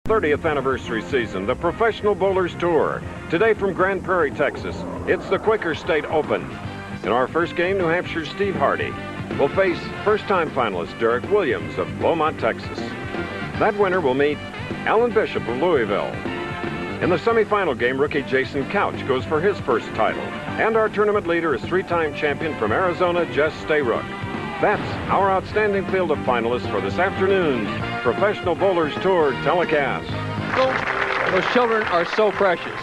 30th anniversary season, the Professional Bowlers Tour. Today from Grand-Prairie, Texas, it's the Quaker State Open. In our first game, New Hampshire's Steve Hardy will face first-time finalist Derek Williams of Beaumont, Texas. That winner will meet Alan Bishop of Louisville. In the semifinal game, rookie Jason Couch goes for his first title. And our tournament leader is three-time champion from Arizona, Jess Stayrook. That's our outstanding field of finalists for this afternoon's Professional Bowlers Tour telecast. Those children are so precious.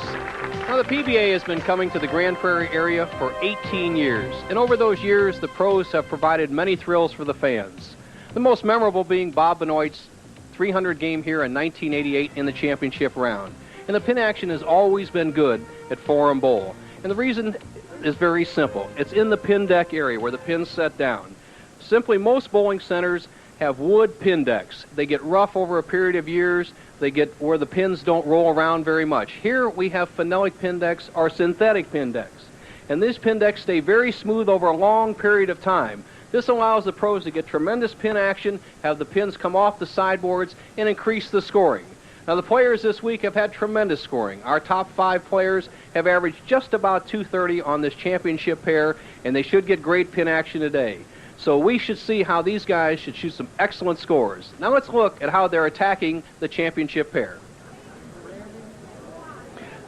Now, the PBA has been coming to the Grand-Prairie area for 18 years. And over those years, the pros have provided many thrills for the fans. The most memorable being Bob Benoit's 300 game here in 1988 in the championship round. And the pin action has always been good at Forum Bowl. And the reason is very simple. It's in the pin deck area where the pins set down. Simply, most bowling centers have wood pin decks. They get rough over a period of years. They get where the pins don't roll around very much. Here we have phenolic pin decks or synthetic pin decks. And these pin decks stay very smooth over a long period of time. This allows the pros to get tremendous pin action, have the pins come off the sideboards, and increase the scoring. Now, the players this week have had tremendous scoring. Our top 5 players have averaged just about 230 on this championship pair, and they should get great pin action today. So we should see how these guys should shoot some excellent scores. Now let's look at how they're attacking the championship pair.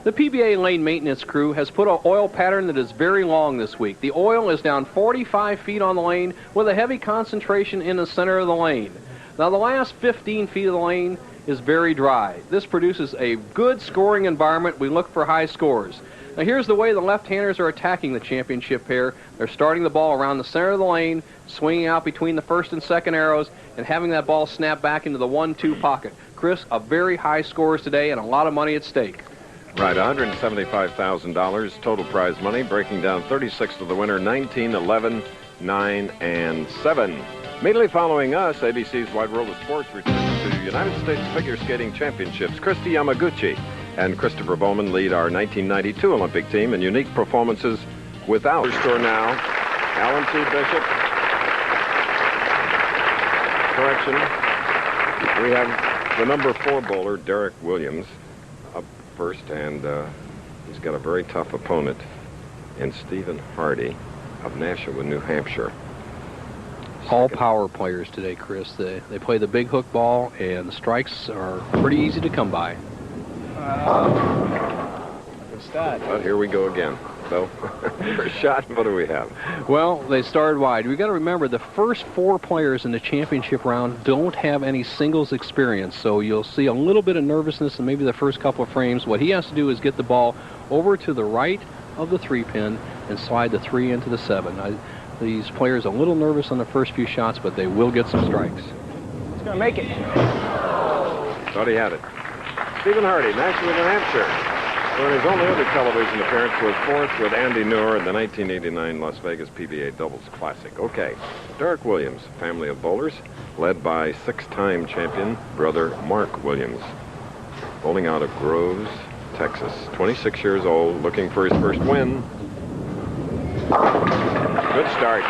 The PBA lane maintenance crew has put an oil pattern that is very long this week. The oil is down 45 feet on the lane with a heavy concentration in the center of the lane. Now the last 15 feet of the lane is very dry. This produces a good scoring environment. We look for high scores. Now here's the way the left-handers are attacking the championship pair. They're starting the ball around the center of the lane, swinging out between the first and second arrows, and having that ball snap back into the 1-2 pocket. Chris, a very high scores today and a lot of money at stake. Right, $175,000 total prize money, breaking down 36 to the winner, 19, 11, 9, and 7. Immediately following us, ABC's Wide World of Sports returns to United States Figure Skating Championships. Christy Yamaguchi and Christopher Bowman lead our 1992 Olympic team in unique performances without. Store now, Alan T. Bishop. Correction. We have the number 4 bowler, Derek Williams, up first, and he's got a very tough opponent in Stephen Hardy of Nashua, New Hampshire. All power players today, Chris. They play the big hook ball, and the strikes are pretty easy to come by. Good start. But here we go again. So, first shot, what do we have? Well, they started wide. We've got to remember the first 4 players in the championship round don't have any singles experience, so you'll see a little bit of nervousness in maybe the first couple of frames. What he has to do is get the ball over to the right of the 3-pin and slide the 3 into the 7. These players are a little nervous on the first few shots, but they will get some strikes. He's going to make it. Thought he had it. Stephen Hardy, Nashua, New Hampshire. So his only other television appearance was 4th with Andy Noor in the 1989 Las Vegas PBA Doubles Classic. Okay, Derek Williams, family of bowlers, led by 6-time champion brother Mark Williams. Bowling out of Groves, Texas. 26 years old, looking for his first win. Good start.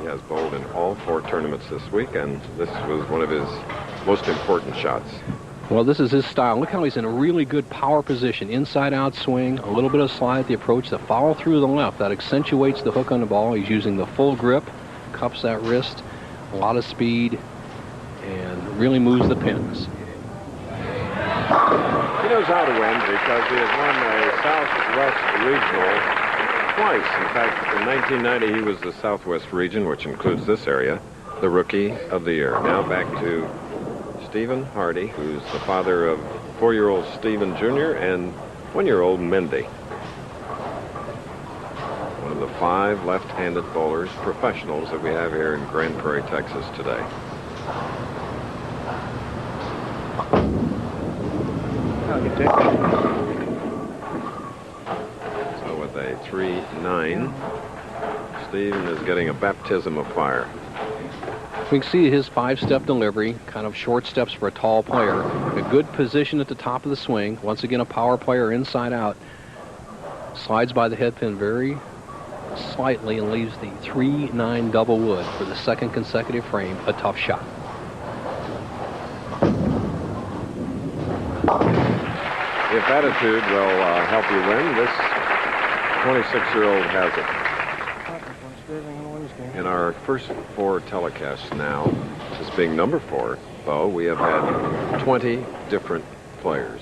He has bowled in all 4 tournaments this week, and this was one of his most important shots. Well, this is his style. Look how he's in a really good power position. Inside-out swing, a little bit of slide at the approach, the follow through the left. That accentuates the hook on the ball. He's using the full grip, cups that wrist, a lot of speed, and really moves the pins. He knows how to win because he has won a Southwest Regional twice. In fact, in 1990, he was the Southwest Region, which includes this area, the Rookie of the Year. Now back to Stephen Hardy, who's the father of 4-year-old Stephen Jr. and 1-year-old Mindy. One of the 5 left-handed bowlers, professionals that we have here in Grand-Prairie, Texas today. So with a 3-9, Stephen is getting a baptism of fire. We can see his 5-step delivery, kind of short steps for a tall player. A good position at the top of the swing. Once again, a power player inside out. Slides by the head pin very slightly and leaves the 3-9 double wood for the second consecutive frame. A tough shot. If attitude will help you win, this 26-year-old has it. In our first 4 telecasts now, this being number 4, Bo, we have had 20 different players.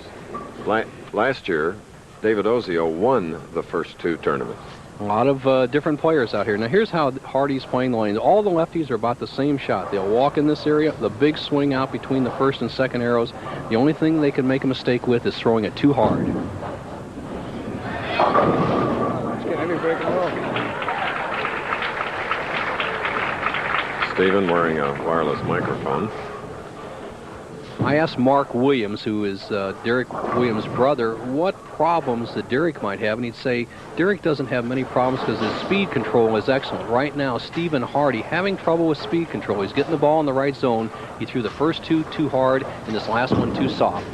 Last year, David Ozio won the first 2 tournaments. A lot of different players out here. Now here's how Hardy's playing the lanes. All the lefties are about the same shot. They'll walk in this area, the big swing out between the first and second arrows. The only thing they can make a mistake with is throwing it too hard. Stephen wearing a wireless microphone. I asked Mark Williams, who is Derek Williams' brother, what problems that Derek might have, and he'd say Derek doesn't have many problems because his speed control is excellent. Right now, Stephen Hardy having trouble with speed control. He's getting the ball in the right zone. He threw the first 2 too hard, and this last one too soft.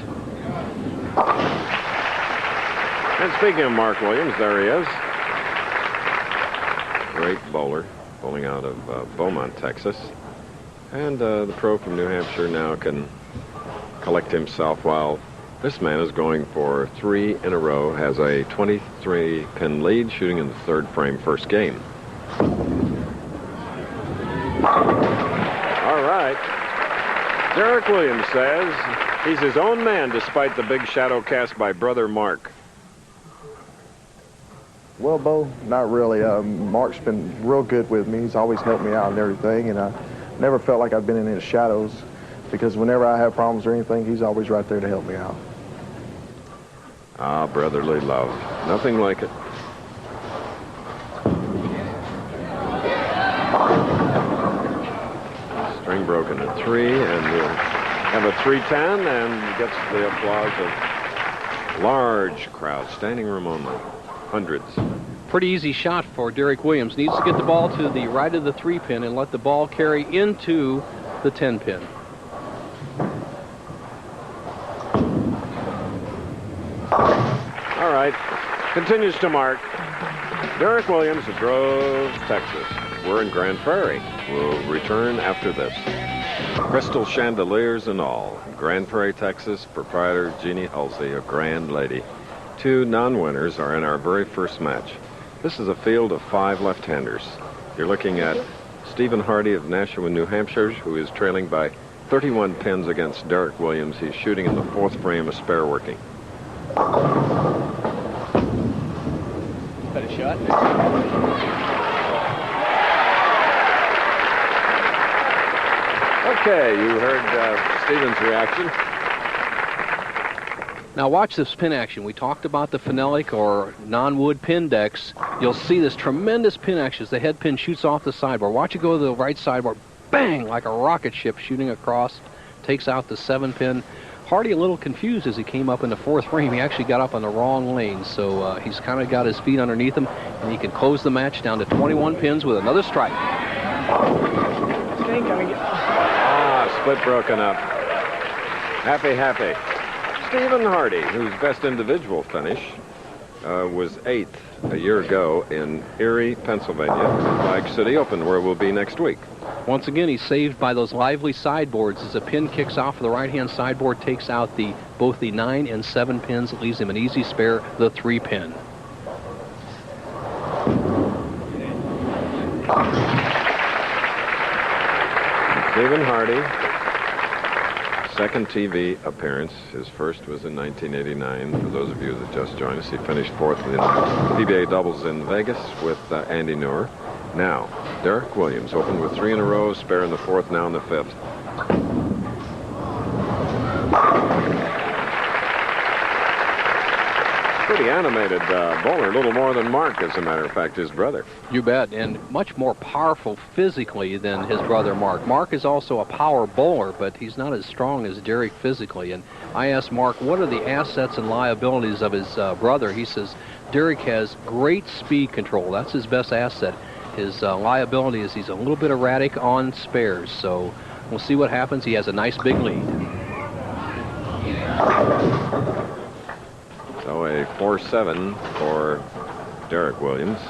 And speaking of Mark Williams, there he is. Great bowler, bowling out of Beaumont, Texas. And the pro from New Hampshire now can collect himself while this man is going for 3 in a row, has a 23-pin lead, shooting in the 3rd frame, first game. All right. Derek Williams says he's his own man despite the big shadow cast by brother Mark. Well, Bo, not really. Mark's been real good with me. He's always helped me out and everything, and I never felt like I've been in his shadows, because whenever I have problems or anything, he's always right there to help me out. Ah, brotherly love. Nothing like it. String broken at 3, and we'll have a 3-10, and gets the applause of large crowd, standing room only, hundreds. Pretty easy shot for Derek Williams. Needs to get the ball to the right of the 3-pin and let the ball carry into the 10-pin. All right, continues to mark. Derek Williams of Grove, Texas. We're in Grand-Prairie. We'll return after this. Crystal chandeliers and all. Grand-Prairie, Texas, proprietor Jeannie Halsey, a grand lady. 2 non-winners are in our very first match. This is a field of 5 left-handers. You're looking at Stephen Hardy of Nashua, New Hampshire, who is trailing by 31 pins against Derek Williams. He's shooting in the 4th frame, a spare working. Better shot. Okay, you heard Stephen's reaction. Now watch this pin action. We talked about the phenolic or non-wood pin decks. You'll see this tremendous pin action as the head pin shoots off the sideboard. Watch it go to the right sideboard. Bang! Like a rocket ship shooting across. Takes out the 7-pin. Hardy a little confused as he came up in the 4th frame. He actually got up on the wrong lane, so he's kind of got his feet underneath him, and he can close the match down to 21 pins with another strike. Split broken up. Happy. Stephen Hardy, whose best individual finish was 8th a year ago in Erie, Pennsylvania, Flag City Open, where we'll be next week. Once again, he's saved by those lively sideboards as the pin kicks off the right-hand sideboard, takes out both the 9 and 7 pins. It leaves him an easy spare, the 3-pin. Stephen Hardy, second TV appearance. His first was in 1989. For those of you that just joined us, he finished 4th in PBA doubles in Vegas with Andy Noor. Now, Derek Williams opened with 3 in a row, spare in the 4th, now in the 5th. Pretty animated bowler, a little more than Mark, as a matter of fact, his brother. You bet, and much more powerful physically than his brother Mark. Mark is also a power bowler, but he's not as strong as Derek physically. And I asked Mark, what are the assets and liabilities of his brother? He says, Derek has great speed control. That's his best asset. His liability is he's a little bit erratic on spares, so we'll see what happens. He has a nice big lead. So a 4-7 for Derek Williams.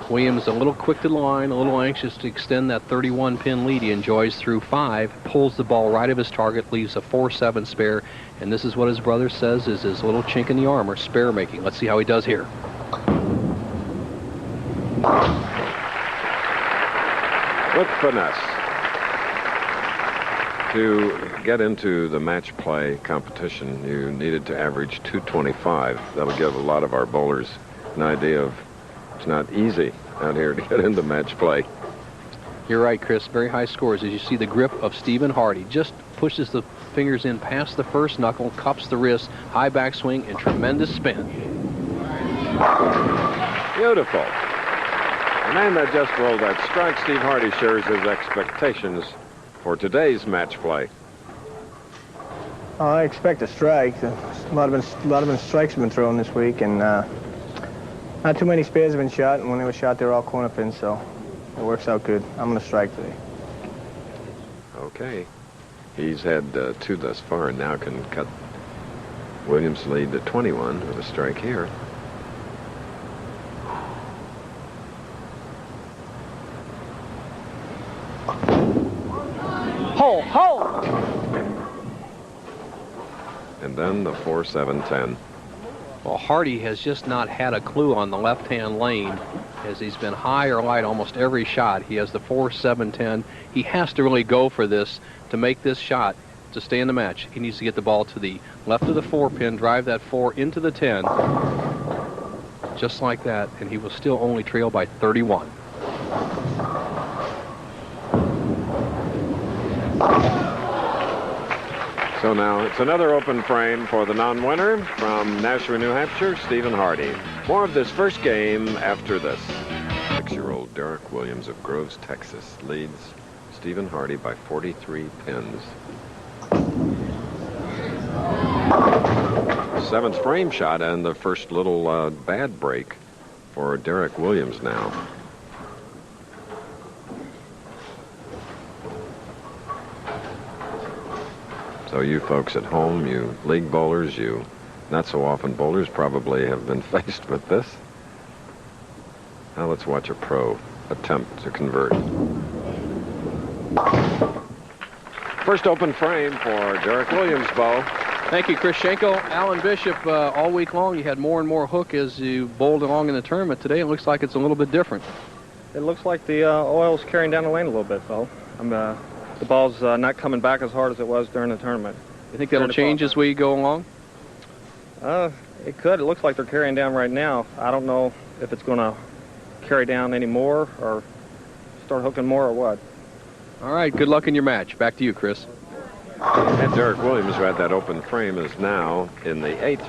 Williams a little quick to the line, a little anxious to extend that 31-pin lead. He enjoys through 5, pulls the ball right of his target, leaves a 4-7 spare, and this is what his brother says is his little chink in the armor, spare making. Let's see how he does here. With finesse. To get into the match play competition, you needed to average 225. That'll give a lot of our bowlers an idea of it's not easy out here to get into match play. You're right, Chris. Very high scores. As you see, the grip of Stephen Hardy just pushes the fingers in past the first knuckle, cups the wrist, high backswing, and tremendous spin. Beautiful. The man that just rolled that strike, Steve Hardy, shares his expectations for today's match play. I expect a strike. A lot of strikes have been thrown this week, and not too many spares have been shot, and when they were shot, they were all corner pins, so it works out good. I'm going to strike today. Okay. He's had 2 thus far, and now can cut Williams' lead to 21 with a strike here. Hold! And then the 4-7-10. Well, Hardy has just not had a clue on the left-hand lane as he's been high or light almost every shot. He has the 4-7-10. He has to really go for this to make this shot to stay in the match. He needs to get the ball to the left of the 4-pin, drive that 4 into the 10, just like that, and he will still only trail by 31. So now it's another open frame for the non-winner from Nashua, New Hampshire, Stephen Hardy. More of this first game after this. 6-year-old Derek Williams of Groves, Texas leads Stephen Hardy by 43 pins. 7th frame shot and the first little bad break for Derek Williams now. So you folks at home, you league bowlers, you not so often bowlers probably have been faced with this. Now let's watch a pro attempt to convert. First open frame for Derek Williams, Bo. Thank you, Chris Schenkel. Alan Bishop, all week long you had more and more hook as you bowled along in the tournament. Today it looks like it's a little bit different. It looks like the oil's carrying down the lane a little bit, though. The ball's not coming back as hard as it was during the tournament. You think that'll change as we go along? It could. It looks like they're carrying down right now. I don't know if it's going to carry down any more or start hooking more or what. All right, good luck in your match. Back to you, Chris. And Derek Williams, who had that open frame, is now in the 8th,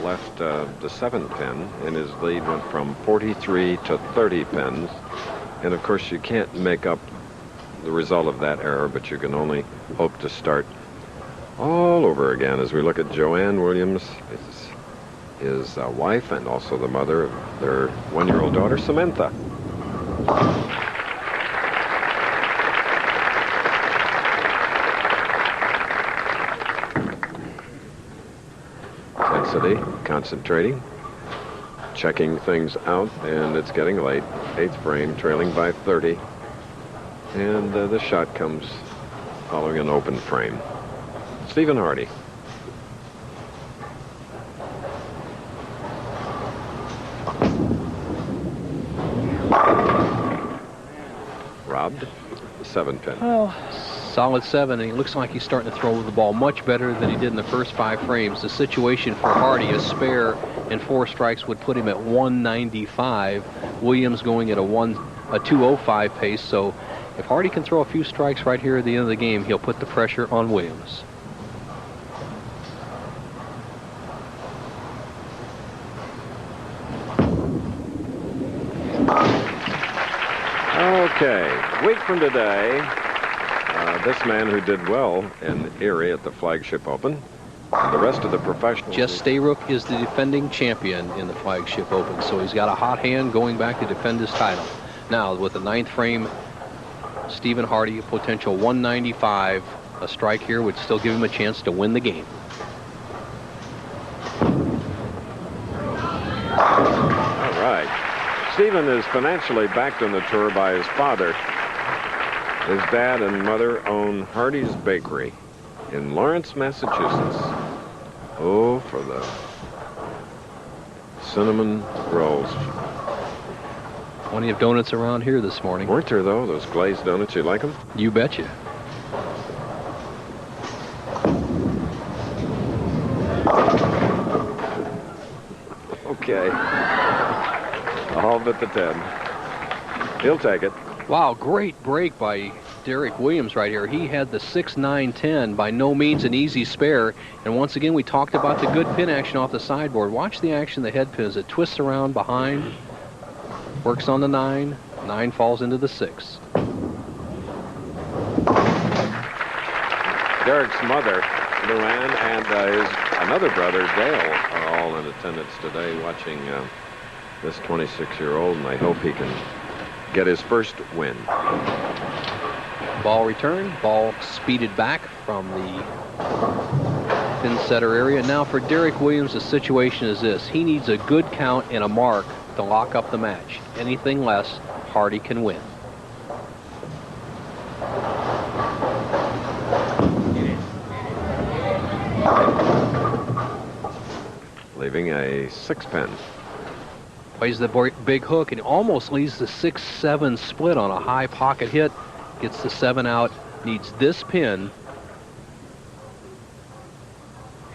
left the 7th pin, and his lead went from 43 to 30 pins. And of course, you can't make up the result of that error, but you can only hope to start all over again as we look at Joanne Williams, his wife, and also the mother of their 1-year-old daughter, Samantha. Intensity, concentrating, checking things out, and it's getting late. 8th frame, trailing by 30. And the shot comes following an open frame. Stephen Hardy. Robbed. 7 pin. Well, solid 7, and he looks like he's starting to throw the ball much better than he did in the first 5 frames. The situation for Hardy, a spare and 4 strikes would put him at 195. Williams going at a 205 pace, so if Hardy can throw a few strikes right here at the end of the game, he'll put the pressure on Williams. Okay, week from today, this man who did well in Erie at the Flagship Open, the rest of the professionals. Jess Stayrook is the defending champion in the Flagship Open, so he's got a hot hand going back to defend his title. Now, with the 9th frame, Stephen Hardy, potential 195. A strike here would still give him a chance to win the game. All right. Stephen is financially backed on the tour by his father. His dad and mother own Hardy's Bakery in Lawrence, Massachusetts. Oh, for the cinnamon rolls. Plenty of donuts around here this morning. Weren't there, though, those glazed donuts? You like them? You betcha. Okay. All but the 10. He'll take it. Wow, great break by Derek Williams right here. He had the 6-9-10, by no means an easy spare. And once again, we talked about the good pin action off the sideboard. Watch the action, the head pins. It twists around behind, works on the 9. 9 falls into the 6. Derek's mother, Luann, and his another brother, Dale, are all in attendance today watching this 26-year-old, and I hope he can get his first win. Ball return, ball speeded back from the pin setter area. Now for Derek Williams, the situation is this. He needs a good count and a mark to lock up the match. Anything less, Hardy can win. Leaving a 6-pin. Plays the big hook and almost leaves the 6-7 split on a high pocket hit. Gets the 7 out, needs this pin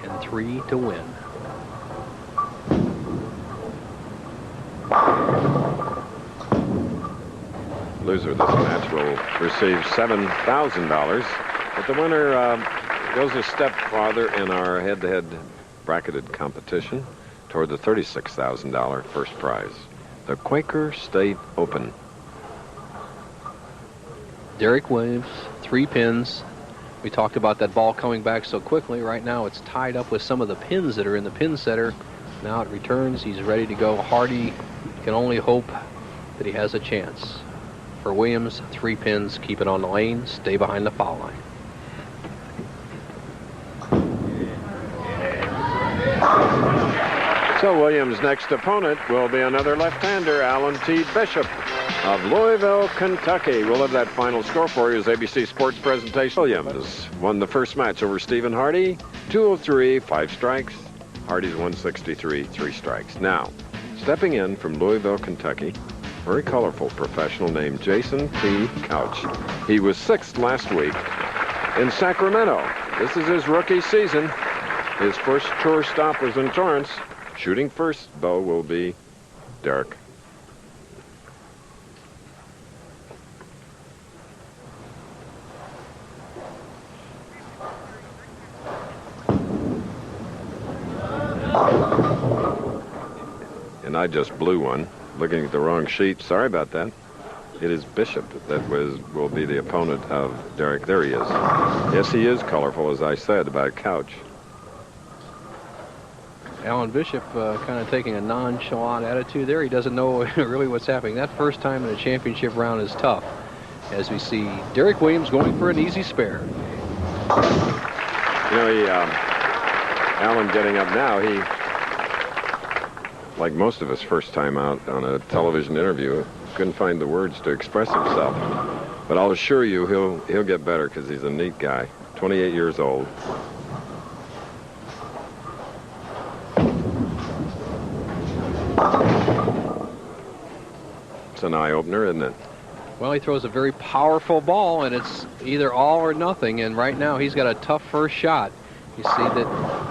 and 3 to win. Loser of this match will receive $7,000, but the winner goes a step farther in our head-to-head bracketed competition toward the $36,000 first prize, the Quaker State Open. Derek Williams, 3 pins. We talked about that ball coming back so quickly. Right now it's tied up with some of the pins that are in the pin setter. Now it returns. He's ready to go. Hardy can only hope that he has a chance. For Williams, 3 pins. Keep it on the lane. Stay behind the foul line. So Williams' next opponent will be another left-hander, Alan T. Bishop of Louisville, Kentucky. We'll have that final score for you as ABC Sports presentation. Williams won the first match over Stephen Hardy, 203, 5 strikes. Hardy's 163, 3 strikes. Now, stepping in from Louisville, Kentucky, very colorful professional named Jason P. Couch. He was 6th last week in Sacramento. This is his rookie season. His first tour stop was in Torrance. Shooting first, though, will be Derek. And I just blew one, looking at the wrong sheet. Sorry about that. It is Bishop that will be the opponent of Derek. There he is. Yes, he is colorful, as I said, about Couch. Alan Bishop kind of taking a nonchalant attitude there. He doesn't know really what's happening. That first time in a championship round is tough. As we see Derek Williams going for an easy spare. You know, Alan getting up now, he, like most of us first time out on a television interview, couldn't find the words to express himself. But I'll assure you he'll get better because he's a neat guy. 28 years old. It's an eye-opener, isn't it? Well, he throws a very powerful ball, and it's either all or nothing. And right now, he's got a tough first shot. You see that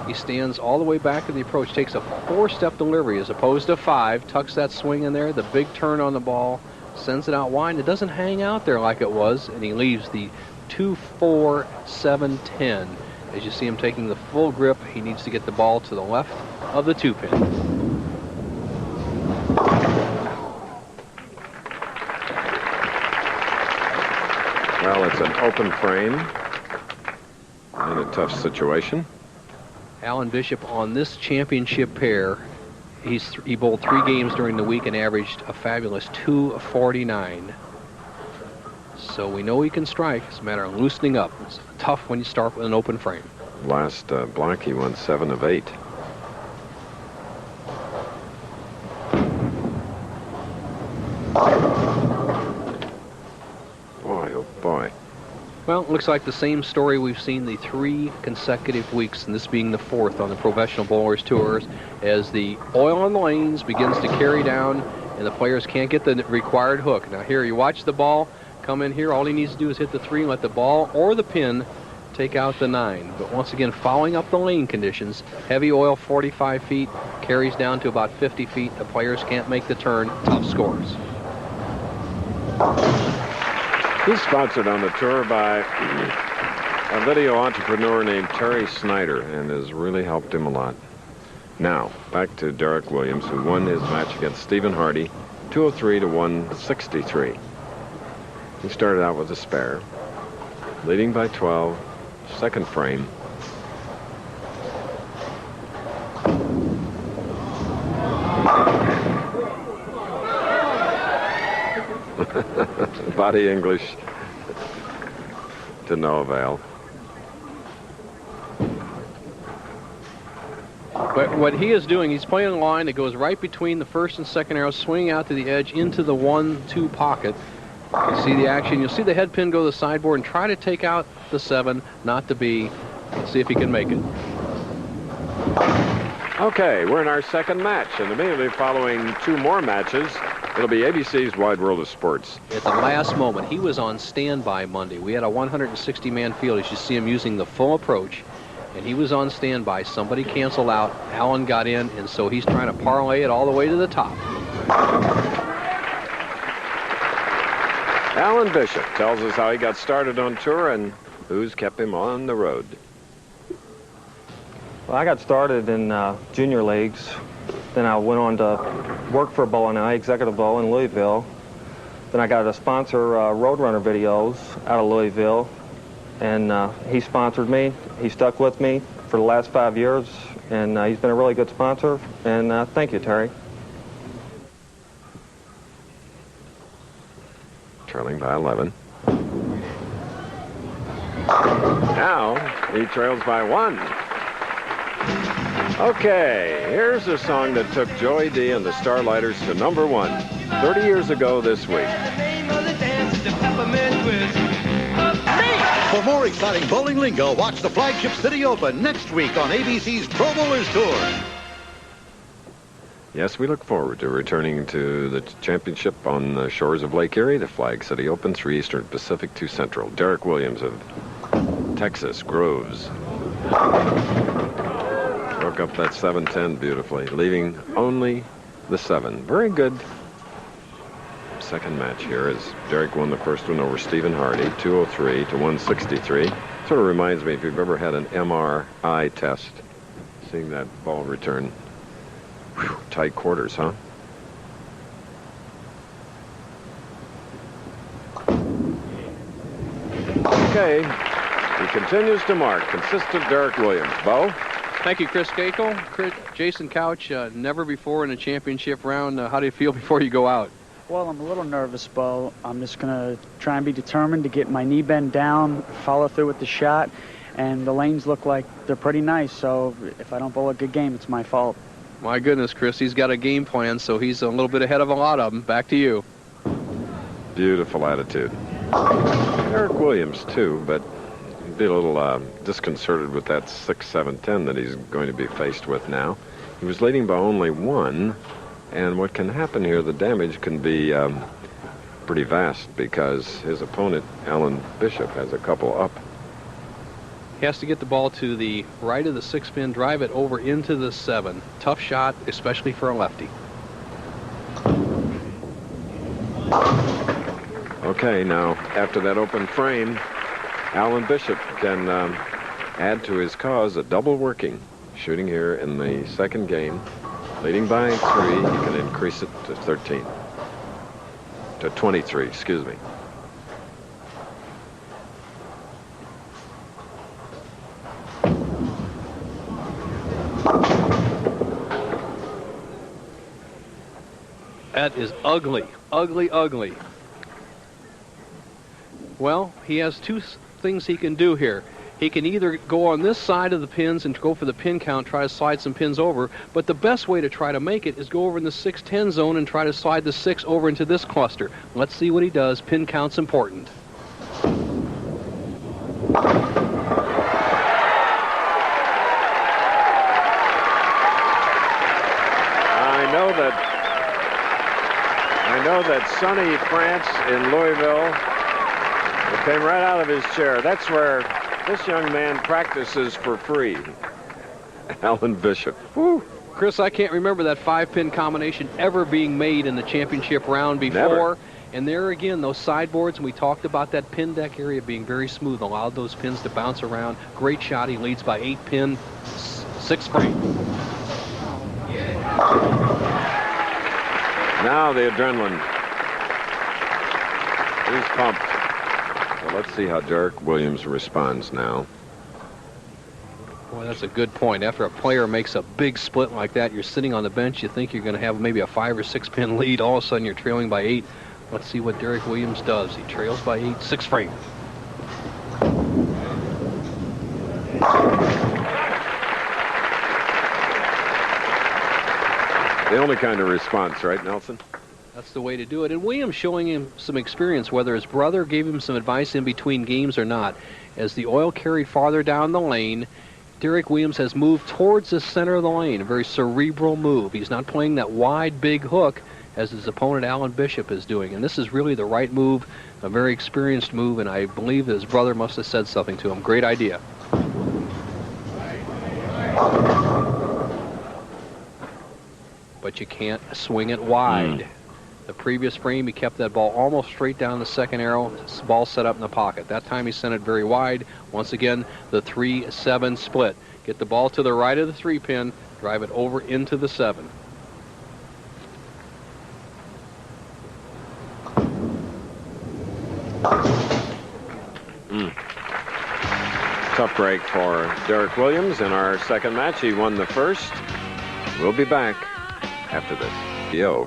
he stands all the way back in the approach, takes a 4-step delivery as opposed to 5, tucks that swing in there, the big turn on the ball, sends it out wide. It doesn't hang out there like it was, and he leaves the 2-4-7-10. As you see him taking the full grip, he needs to get the ball to the left of the 2-pin. Well, it's an open frame in a tough situation. Alan Bishop on this championship pair, he bowled 3 games during the week and averaged a fabulous 249. So we know he can strike. It's a matter of loosening up. It's tough when you start with an open frame. Last block, he won 7 of 8. Well, it looks like the same story we've seen the 3 consecutive weeks, and this being the 4th on the Professional Bowlers Tours, as the oil on the lanes begins to carry down and the players can't get the required hook. Now here, you watch the ball come in here. All he needs to do is hit the 3 and let the ball or the pin take out the 9. But once again, following up the lane conditions, heavy oil 45 feet, carries down to about 50 feet. The players can't make the turn. Tough scores. He's sponsored on the tour by a video entrepreneur named Terry Snyder and has really helped him a lot. Now, back to Derek Williams, who won his match against Stephen Hardy, 203 to 163. He started out with a spare, leading by 12, second frame. Body English to no avail. But what he is doing, he's playing a line that goes right between the first and second arrow, swinging out to the edge into the 1-2 pocket. You see the action. You'll see the head pin go to the sideboard and try to take out the 7, not the B. Let's see if he can make it. Okay, we're in our second match, and immediately following 2 more matches, it'll be ABC's Wide World of Sports. At the last moment, he was on standby Monday. We had a 160-man field. As you see him using the full approach, and he was on standby. Somebody canceled out. Allen got in, and so he's trying to parlay it all the way to the top. Alan Bishop tells us how he got started on tour and who's kept him on the road. Well, I got started in junior leagues. Then I went on to work for Bowling Alley, Executive Bowl in Louisville. Then I got to sponsor Roadrunner videos out of Louisville. And he sponsored me. He stuck with me for the last 5 years. And he's been a really good sponsor. And thank you, Terry. Trailing by 11. Now he trails by 1. Okay, here's a song that took Joey D and the Starlighters to #1 30 years ago this week. For more exciting bowling lingo, watch the flagship City Open next week on ABC's Pro Bowlers Tour. Yes, we look forward to returning to the championship on the shores of Lake Erie, the Flag City Open, 3 Eastern, Pacific, 2 Central. Derek Williams of Texas Groves broke up that 7-10 beautifully, leaving only the 7. Very good second match here as Derek won the first one over Stephen Hardy, 203 to 163. Sort of reminds me if you've ever had an MRI test, seeing that ball return. Whew, tight quarters, huh? Okay, he continues to mark. Consistent Derek Williams. Bo? Thank you, Chris Gakel. Jason Couch, never before in a championship round. How do you feel before you go out? Well, I'm a little nervous, Bo. I'm just going to try and be determined to get my knee bend down, follow through with the shot, and the lanes look like they're pretty nice, so if I don't bowl a good game, it's my fault. My goodness, Chris, he's got a game plan, so he's a little bit ahead of a lot of them. Back to you. Beautiful attitude. Derek Williams, too, but he'd be a little disconcerted with that 6-7-10 that he's going to be faced with now. He was leading by only 1, and what can happen here, the damage can be pretty vast because his opponent, Alan Bishop, has a couple up. He has to get the ball to the right of the 6-pin, drive it over into the 7. Tough shot, especially for a lefty. Okay, now, after that open frame, Alan Bishop can add to his cause a double working. Shooting here in the second game. Leading by 3, he can increase it to 13. To 23, excuse me. That is ugly, ugly, ugly. Well, he has 2 things he can do here. He can either go on this side of the pins and go for the pin count, try to slide some pins over, but the best way to try to make it is go over in the 6-10 zone and try to slide the 6 over into this cluster. Let's see what he does. Pin count's important. I know that Sonny France in Louisville came right out of his chair. That's where this young man practices for free. Alan Bishop. Whew. Chris, I can't remember that 5-pin combination ever being made in the championship round before. Never. And there again, those sideboards, and we talked about that pin deck area being very smooth, allowed those pins to bounce around. Great shot. He leads by 8 pin, 6 frame. Now the adrenaline. He's pumped. So let's see how Derek Williams responds now. Boy, that's a good point. After a player makes a big split like that, you're sitting on the bench, you think you're going to have maybe a 5 or 6 pin lead. All of a sudden, you're trailing by 8. Let's see what Derek Williams does. He trails by 8, 6 frame. The only kind of response, right, Nelson? That's the way to do it. And Williams showing him some experience, whether his brother gave him some advice in between games or not. As the oil carried farther down the lane, Derek Williams has moved towards the center of the lane, a very cerebral move. He's not playing that wide, big hook as his opponent Alan Bishop is doing. And this is really the right move, a very experienced move, and I believe his brother must have said something to him. Great idea. But you can't swing it wide. The previous frame, he kept that ball almost straight down the second arrow. Ball set up in the pocket. That time he sent it very wide. Once again, the 3-7 split. Get the ball to the right of the 3-pin, drive it over into the 7. Tough break for Derek Williams in our second match. He won the first. We'll be back after this.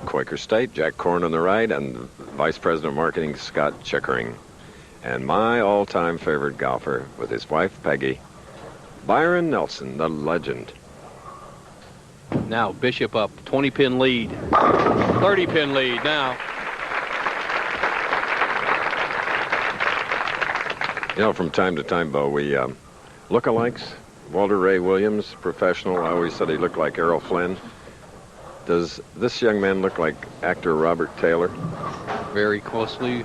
Quaker State, Jack Korn on the right, and Vice President of Marketing Scott Chickering. And my all-time favorite golfer with his wife Peggy, Byron Nelson, the legend. Now Bishop up, 20-pin lead, 30-pin lead now. You know, from time to time, Bo, we look-alikes. Walter Ray Williams, professional. I always said he looked like Errol Flynn. Does this young man look like actor Robert Taylor? Very closely,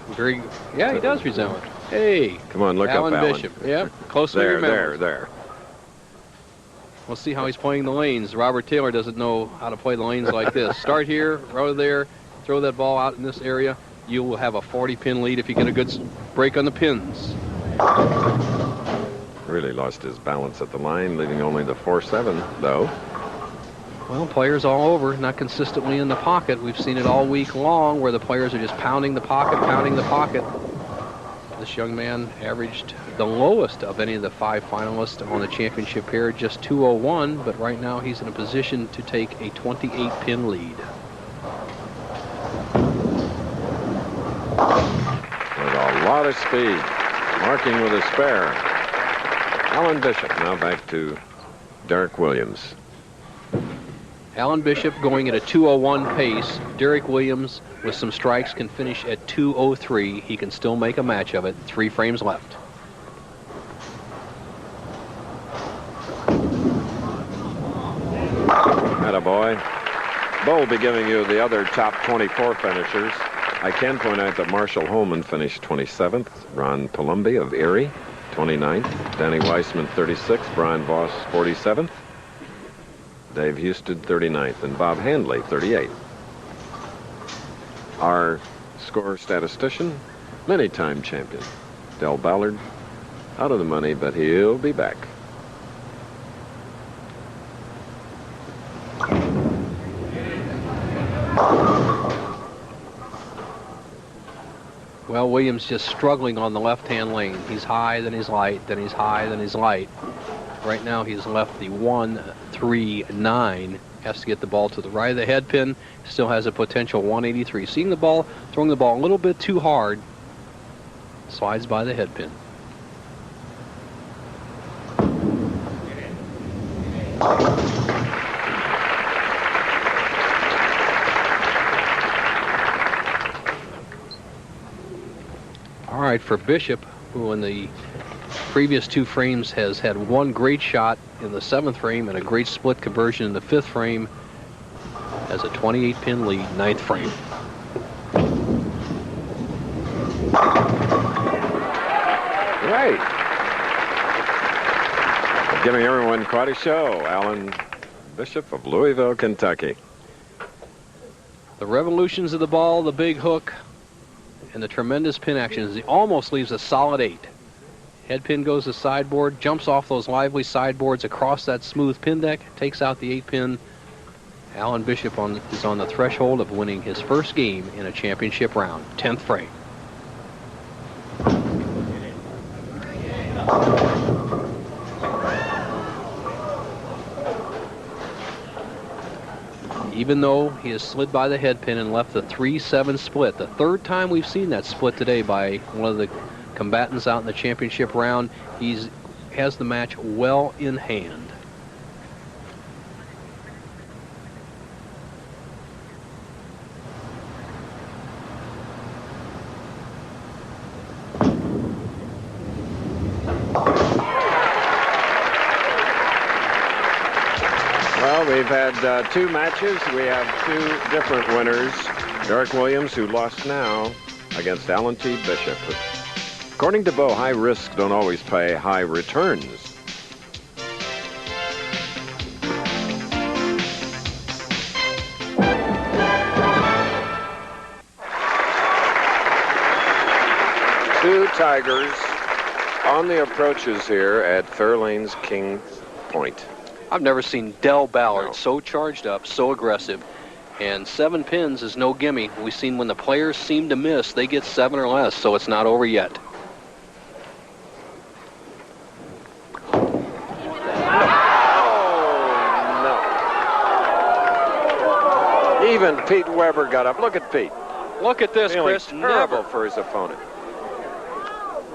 yeah, he does resemble it. Hey, come on, look Alan up, Alan. Bishop. Yeah, closely there. We'll see how he's playing the lanes. Robert Taylor doesn't know how to play the lanes like this. Start here, row there, throw that ball out in this area. You will have a 40-pin lead if you get a good break on the pins. Really lost his balance at the line, leaving only the 4-7, though. Well, players all over, not consistently in the pocket. We've seen it all week long where the players are just pounding the pocket, pounding the pocket. This young man averaged the lowest of any of the 5 finalists on the championship pair, just 201, but right now he's in a position to take a 28-pin lead. With a lot of speed, marking with a spare. Alan Bishop now back to Derek Williams. Alan Bishop going at a 2:01 pace. Derek Williams with some strikes can finish at 2:03. He can still make a match of it. 3 frames left. Attaboy. Bo will be giving you the other top 24 finishers. I can point out that Marshall Holman finished 27th. Ron Palumbi of Erie, 29th. Danny Weissman, 36th. Brian Voss, 47th. Dave Houston, 39th, and Bob Handley, 38th. Our score statistician, many-time champion, Del Ballard, out of the money, but he'll be back. Well, Williams just struggling on the left-hand lane. He's high, then he's light, then he's high, then he's light. Right now he's left the 1-3-9. Has to get the ball to the right of the head pin. Still has a potential 183. Seeing the ball, throwing the ball a little bit too hard. Slides by the head pin. All right, for Bishop, who in the Previous 2 frames has had 1 great shot in the 7th frame and a great split conversion in the 5th frame. Has a 28-pin lead, 9th frame. Right. Giving everyone quite a show. Alan Bishop of Louisville, Kentucky. The revolutions of the ball, the big hook, and the tremendous pin action. He almost leaves a solid 8. Head pin goes to sideboard, jumps off those lively sideboards across that smooth pin deck, takes out the 8-pin. Alan Bishop is on the threshold of winning his first game in a championship round. 10th frame. Even though he has slid by the head pin and left the 3-7 split, the 3rd time we've seen that split today by one of the combatants out in the championship round, he has the match well in hand. Well, we've had 2 matches. We have 2 different winners. Derek Williams, who lost now against Alan T. Bishop. According to Bo, high risks don't always pay high returns. Two Tigers on the approaches here at Fairlane's King Point. I've never seen Del Ballard so charged up, so aggressive. And 7 pins is no gimme. We've seen when the players seem to miss, they get 7 or less, so it's not over yet. Even Pete Weber got up. Look at Pete. Look at this, Feeling Chris. terrible for his opponent.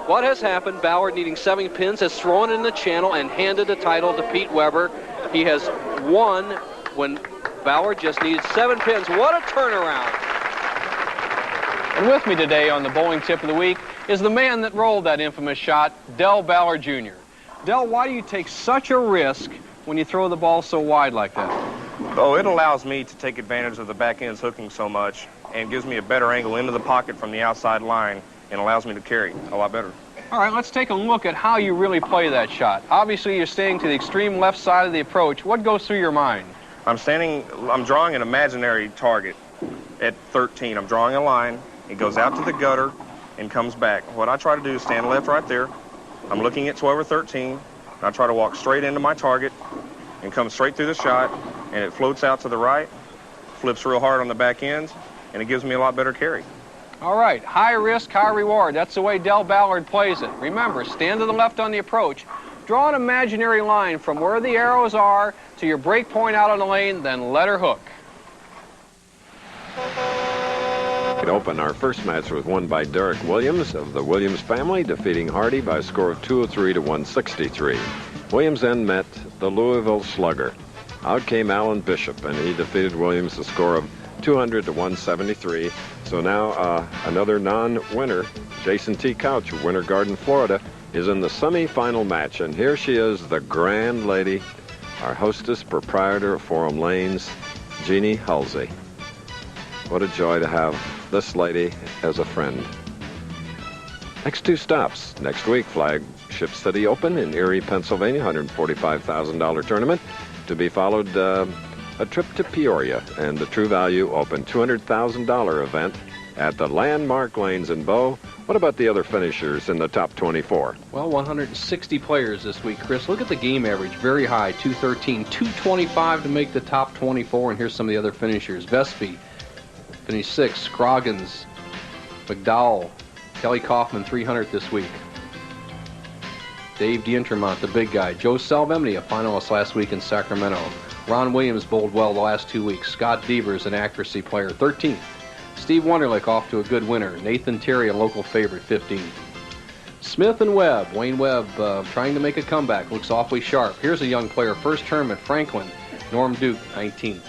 What has happened? Ballard, needing 7 pins, has thrown it in the channel and handed the title to Pete Weber. He has won when Ballard just needed 7 pins. What a turnaround. And with me today on the bowling tip of the week is the man that rolled that infamous shot, Del Ballard Jr. Del, why do you take such a risk when you throw the ball so wide like that? Oh, it allows me to take advantage of the back end's hooking so much and gives me a better angle into the pocket from the outside line and allows me to carry a lot better. All right, let's take a look at how you really play that shot. Obviously, you're staying to the extreme left side of the approach. What goes through your mind? I'm drawing an imaginary target at 13. I'm drawing a line. It goes out to the gutter and comes back. What I try to do is stand left right there. I'm looking at 12 or 13. And I try to walk straight into my target and come straight through the shot, and it floats out to the right, flips real hard on the back ends, and it gives me a lot better carry. All right, high risk, high reward. That's the way Del Ballard plays it. Remember, stand to the left on the approach. Draw an imaginary line from where the arrows are to your break point out on the lane, then let her hook. It opened. Our first match was won by Derek Williams of the Williams family, defeating Hardy by a score of 203 to 163. Williams then met the Louisville Slugger. Out came Alan Bishop, and he defeated Williams a score of 200 to 173. So now another non-winner, Jason T. Couch of Winter Garden, Florida, is in the semifinal match. And here she is, the grand lady, our hostess, proprietor of Forum Lanes, Jeannie Halsey. What a joy to have this lady as a friend. Next 2 stops. Next week, Flagship City Open in Erie, Pennsylvania, $145,000 tournament. To be followed a trip to Peoria and the True Value Open, $200,000 event at the Landmark Lanes in Bow. What about the other finishers in the top 24? Well, 160 players this week, Chris. Look at the game average, very high, 213, 225 to make the top 24. And here's some of the other finishers. Vespi finished 6th, Scroggins, McDowell, Kelly Kaufman, 300 this week. Dave D'Intermont, the big guy. Joe Salvemini, a finalist last week in Sacramento. Ron Williams bowled well the last 2 weeks. Scott Devers, an accuracy player, 13th. Steve Wunderlich off to a good winner. Nathan Terry, a local favorite, 15th. Smith and Webb. Wayne Webb trying to make a comeback. Looks awfully sharp. Here's a young player, first term at Franklin. Norm Duke, 19th.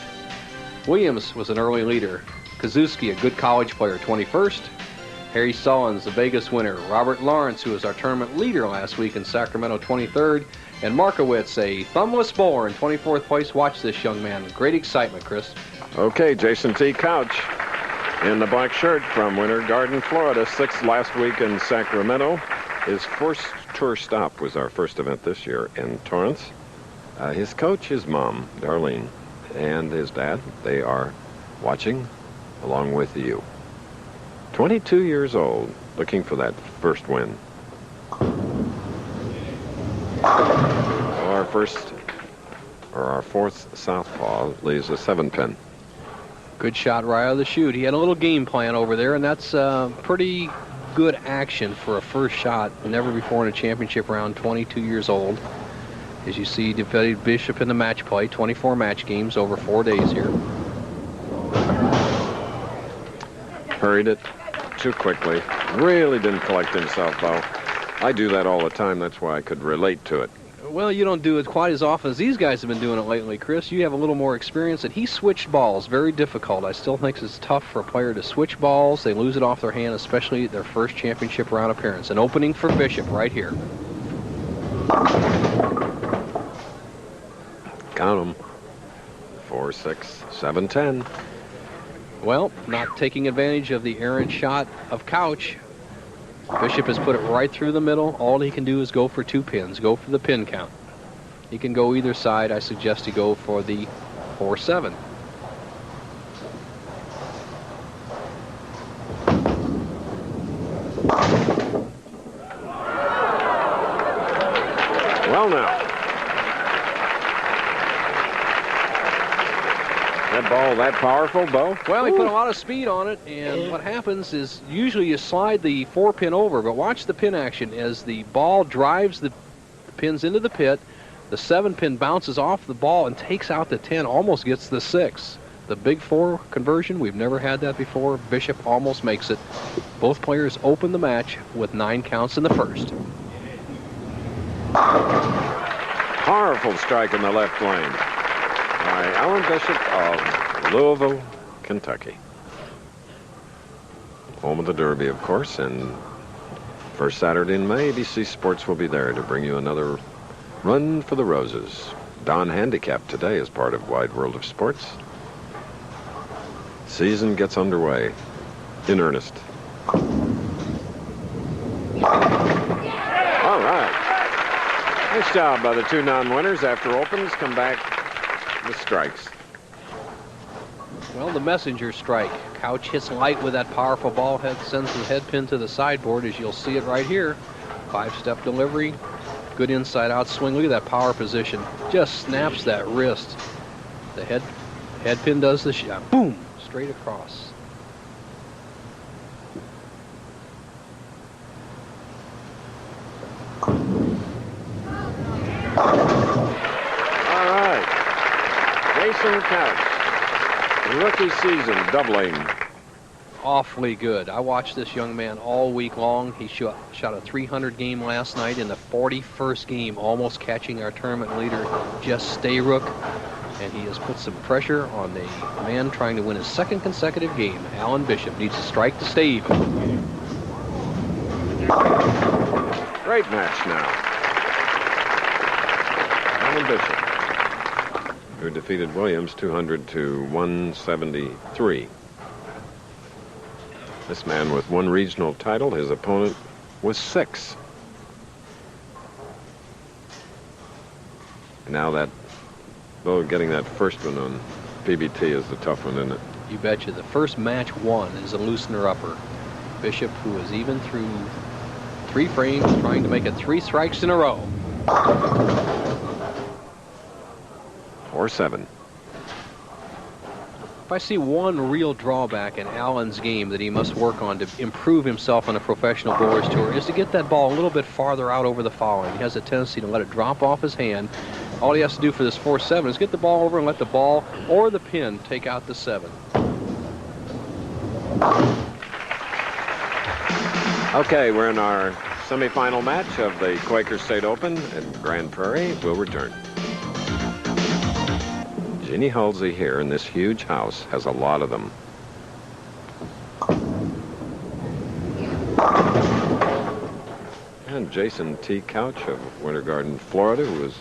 Williams was an early leader. Kazuski, a good college player, 21st. Harry Sullins, the Vegas winner. Robert Lawrence, who was our tournament leader last week in Sacramento, 23rd. And Markowitz, a thumbless bowler in 24th place. Watch this young man. Great excitement, Chris. Okay, Jason T. Couch in the black shirt from Winter Garden, Florida. 6th last week in Sacramento. His first tour stop was our first event this year in Torrance. His coach, his mom, Darlene, and his dad, they are watching along with you. 22 years old, looking for that first win. Our fourth southpaw leaves a 7-pin. Good shot right out of the chute. He had a little game plan over there, and that's pretty good action for a first shot. Never before in a championship round, 22 years old. As you see, defeated Bishop in the match play, 24 match games over 4 days here. Hurried it too quickly. Really didn't collect himself, though. I do that all the time. That's why I could relate to it. Well, you don't do it quite as often as these guys have been doing it lately, Chris. You have a little more experience, and he switched balls. Very difficult. I still think it's tough for a player to switch balls. They lose it off their hand, especially their first championship round appearance. An opening for Bishop right here. Count them. 4, 6, 7, 10. Well, not taking advantage of the errant shot of Couch. Bishop has put it right through the middle. All he can do is go for 2 pins. Go for the pin count. He can go either side. I suggest he go for the 4-7. Well, now. That ball that powerful, Bo? Well, he put a lot of speed on it, and what happens is usually you slide the 4-pin over, but watch the pin action as the ball drives the pins into the pit. The 7-pin bounces off the ball and takes out the 10, almost gets the 6. The big 4 conversion, we've never had that before. Bishop almost makes it. Both players open the match with 9 counts in the first. Powerful strike in the left lane by Alan Bishop of Louisville, Kentucky. Home of the Derby, of course, and first Saturday in May, ABC Sports will be there to bring you another Run for the Roses. Don Handicap today as part of Wide World of Sports. Season gets underway in earnest. All right. Nice job by the 2 non-winners. After opens, come back with strikes. Well, the messenger strike. Couch hits light with that powerful ball head, sends the head pin to the sideboard, as you'll see it right here. 5-step delivery. Good inside-out swing. Look at that power position. Just snaps that wrist. The head pin does the shot. Boom! Straight across. All right. Jason Couch. Rookie season doubling. Awfully good. I watched this young man all week long. He shot a 300 game last night in the 41st game, almost catching our tournament leader, Jess Stayrook. And he has put some pressure on the man trying to win his 2nd consecutive game. Alan Bishop needs to strike to stay even. Great match now. Alan Bishop, who defeated Williams 200 to 173. This man with 1 regional title, his opponent was 6. Now that, though, getting that first one on PBT is the tough one, isn't it? You betcha. The first match won is a loosener upper. Bishop, who is even through 3 frames, trying to make it 3 strikes in a row. 4-7. If I see one real drawback in Allen's game that he must work on to improve himself on a professional bowlers tour is to get that ball a little bit farther out over the foul. He has a tendency to let it drop off his hand. All he has to do for this 4-7 is get the ball over and let the ball or the pin take out the 7. Okay, we're in our semifinal match of the Quaker State Open at Grand-Prairie. We'll return. Jeannie Halsey here in this huge house has a lot of them. And Jason T. Couch of Winter Garden, Florida, who is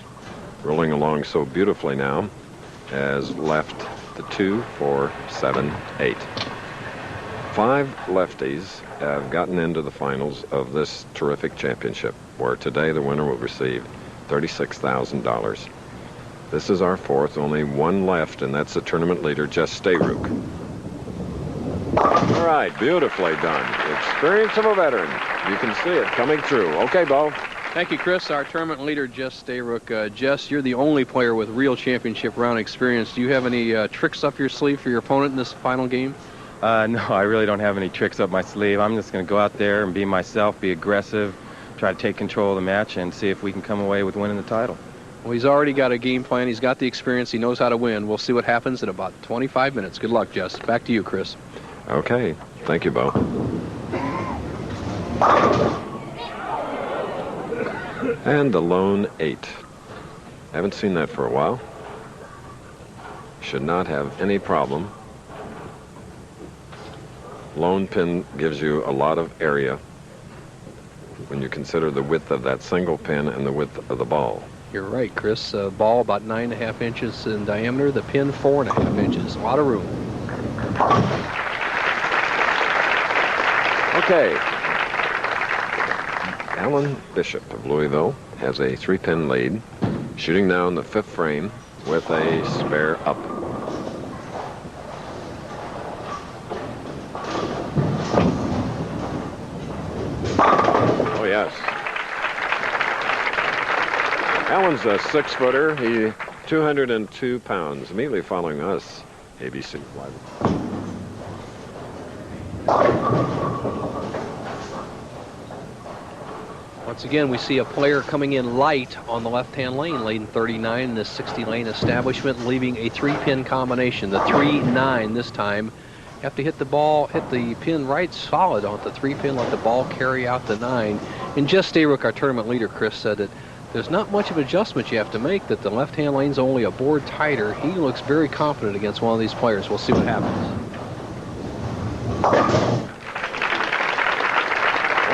rolling along so beautifully now, has left the 2, 4, 7, 8. 5 lefties have gotten into the finals of this terrific championship, where today the winner will receive $36,000. This is our 4th, only 1 left, and that's the tournament leader, Jess Stayrook. All right, beautifully done. Experience of a veteran. You can see it coming through. Okay, Bo. Thank you, Chris. Our tournament leader, Jess Stayrook. Jess, you're the only player with real championship round experience. Do you have any tricks up your sleeve for your opponent in this final game? No, I really don't have any tricks up my sleeve. I'm just going to go out there and be myself, be aggressive, try to take control of the match, and see if we can come away with winning the title. Well, he's already got a game plan. He's got the experience. He knows how to win. We'll see what happens in about 25 minutes. Good luck, Jess. Back to you, Chris. Okay. Thank you, Bo. And the lone 8. Haven't seen that for a while. Should not have any problem. Lone pin gives you a lot of area when you consider the width of that single pin and the width of the ball. You're right, Chris. Ball about 9.5 inches in diameter. The pin 4.5 inches. A lot of room. Okay. Alan Bishop of Louisville has a 3-pin lead, shooting now in the 5th frame with a spare up. Oh, yes. Alan's a 6-footer. He 202 pounds. Immediately following us, ABC Live. Once again, we see a player coming in light on the left-hand lane, lane 39 in this 60-lane establishment, leaving a 3-pin combination. The 3-9 this time. You have to hit the pin right solid on the 3-pin, let the ball carry out the 9. And Jess Stayrook, our tournament leader, Chris, said that there's not much of adjustment you have to make, that the left-hand lane's only a board tighter. He looks very confident against one of these players. We'll see what happens.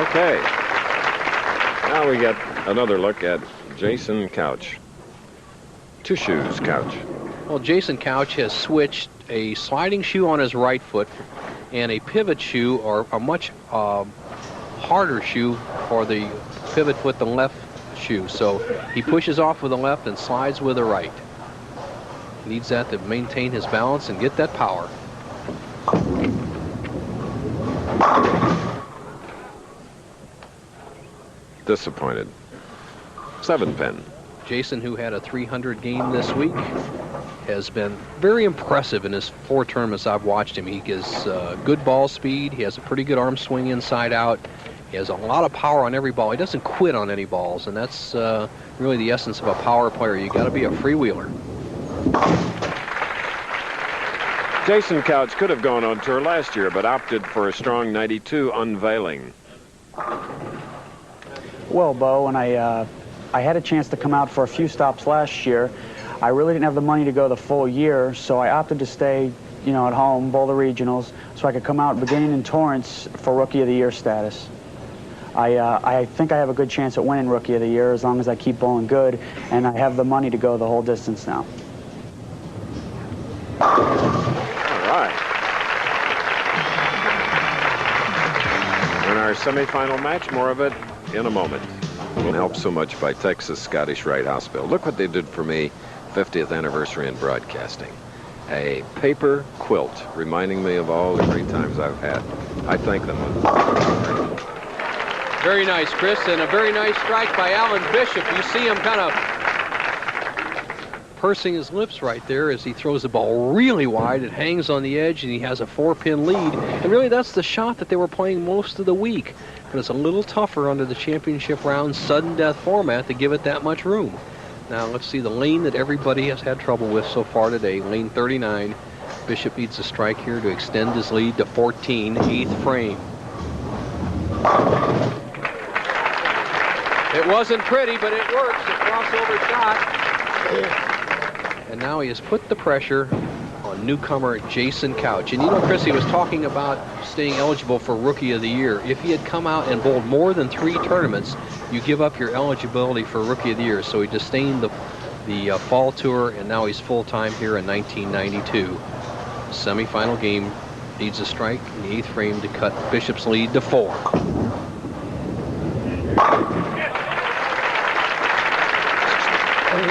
Okay. Now we get another look at Jason Couch. 2 shoes, Couch. Well, Jason Couch has switched a sliding shoe on his right foot and a pivot shoe, or a much harder shoe for the pivot foot than left shoe. So he pushes off with the left and slides with the right. Needs that to maintain his balance and get that power. Disappointed. 7-pin. Jason, who had a 300 game this week, has been very impressive in his 4 tournaments I've watched him. He has good ball speed. He has a pretty good arm swing inside out. He has a lot of power on every ball. He doesn't quit on any balls, and that's really the essence of a power player. You got to be a freewheeler. Jason Couch could have gone on tour last year, but opted for a strong 92 unveiling. Well, Bo, and I had a chance to come out for a few stops last year. I really didn't have the money to go the full year, so I opted to stay, at home, bowl the regionals, so I could come out beginning in Torrance for Rookie of the Year status. I think I have a good chance at winning Rookie of the Year as long as I keep bowling good, and I have the money to go the whole distance now. All right. In our semifinal match, more of it in a moment. We'll help so much by Texas Scottish Rite Hospital. Look what they did for me, 50th anniversary in broadcasting. A paper quilt reminding me of all the great times I've had. I thank them. Very nice, Chris, and a very nice strike by Alan Bishop. You see him kind of pursing his lips right there as he throws the ball really wide. It hangs on the edge, and he has a 4-pin lead. And really, that's the shot that they were playing most of the week. But it's a little tougher under the championship round sudden death format to give it that much room. Now, let's see the lane that everybody has had trouble with so far today, lane 39. Bishop needs a strike here to extend his lead to 14, 8th frame. It wasn't pretty, but it works. A crossover shot. And now he has put the pressure on newcomer Jason Couch. And you know, Chris, he was talking about staying eligible for Rookie of the Year. If he had come out and bowled more than 3 tournaments, you give up your eligibility for Rookie of the Year. So he disdained the fall tour, and now he's full-time here in 1992. Semifinal game, needs a strike in the 8th frame to cut Bishop's lead to 4.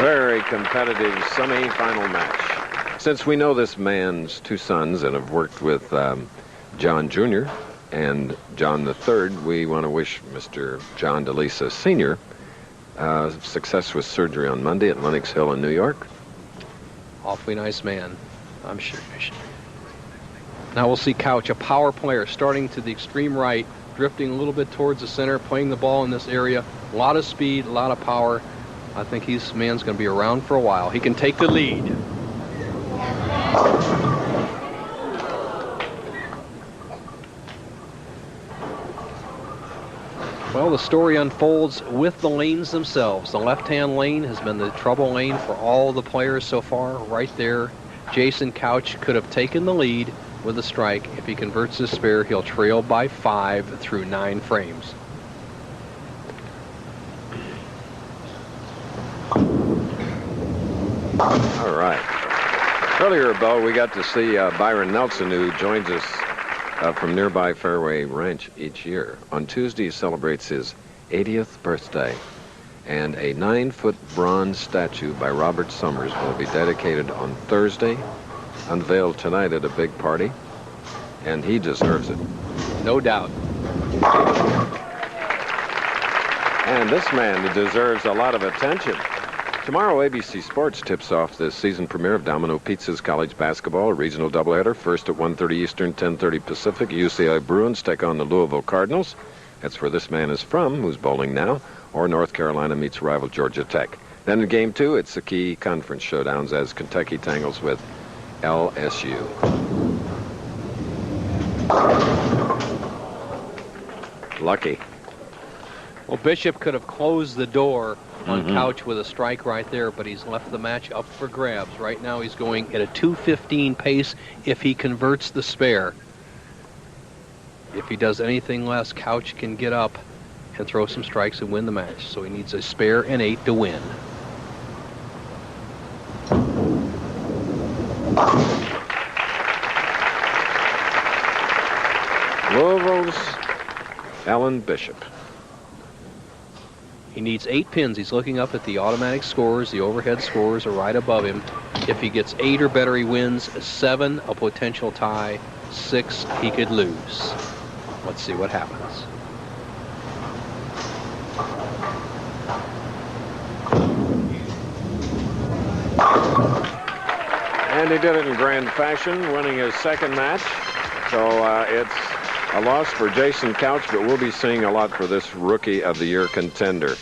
Very competitive semi-final match. Since we know this man's 2 sons and have worked with John Jr. and John III, we want to wish Mr. John DeLisa Sr. Success with surgery on Monday at Lenox Hill in New York. Awfully nice man, I'm sure. Now we'll see Couch, a power player, starting to the extreme right, drifting a little bit towards the center, playing the ball in this area. A lot of speed, a lot of power. I think this man's going to be around for a while. He can take the lead. Well, the story unfolds with the lanes themselves. The left-hand lane has been the trouble lane for all the players so far. Right there, Jason Couch could have taken the lead with a strike. If he converts his spare, he'll trail by 5 through 9 frames. All right. Earlier, Bo, we got to see Byron Nelson, who joins us from nearby Fairway Ranch each year. On Tuesday, he celebrates his 80th birthday, and a 9-foot bronze statue by Robert Summers will be dedicated on Thursday, unveiled tonight at a big party, and he deserves it. No doubt. And this man deserves a lot of attention. Tomorrow, ABC Sports tips off the season premiere of Domino Pizza's college basketball, a regional doubleheader. First at 1:30 Eastern, 10:30 Pacific. UCLA Bruins take on the Louisville Cardinals. That's where this man is from, who's bowling now. Or North Carolina meets rival Georgia Tech. Then in Game 2, it's the key conference showdowns as Kentucky tangles with LSU. Lucky. Well, Bishop could have closed the door on Couch with a strike right there, but he's left the match up for grabs. Right now he's going at a 2:15 pace if he converts the spare. If he does anything less, Couch can get up and throw some strikes and win the match. So he needs a spare and 8 to win. Louisville's Alan Bishop. He needs 8 pins. He's looking up at the automatic scores. The overhead scores are right above him. If he gets 8 or better, he wins. 7, a potential tie. 6, he could lose. Let's see what happens. And he did it in grand fashion, winning his second match. So it's a loss for Jason Couch, but we'll be seeing a lot for this Rookie of the Year contender.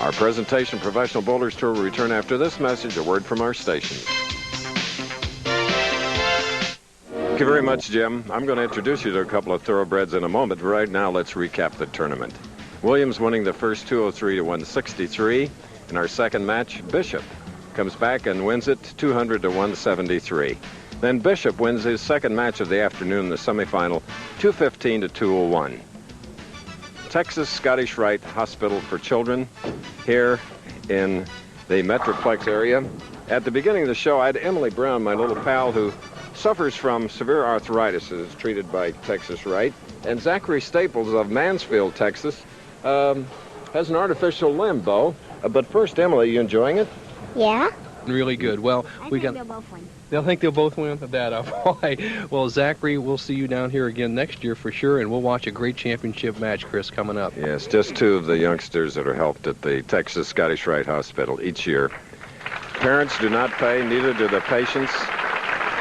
Our presentation, Professional Bowlers Tour, will return after this message, a word from our station. Thank you very much, Jim. I'm going to introduce you to a couple of thoroughbreds in a moment. Right now, let's recap the tournament. Williams winning the first 203 to 163. In our second match, Bishop comes back and wins it 200 to 173. Then Bishop wins his second match of the afternoon, the semifinal, 215 to 201. Texas Scottish Rite Hospital for Children here in the Metroplex area. At the beginning of the show, I had Emily Brown, my little pal, who suffers from severe arthritis, is treated by Texas Rite. And Zachary Staples of Mansfield, Texas, has an artificial limb, Bo. But first, Emily, you enjoying it? Yeah. Really good. Well, They'll both win. They'll think they'll both win with that. Why? Well, Zachary, we'll see you down here again next year for sure, and we'll watch a great championship match, Chris, coming up. Yes, just 2 of the youngsters that are helped at the Texas Scottish Rite Hospital each year. Parents do not pay, neither do the patients,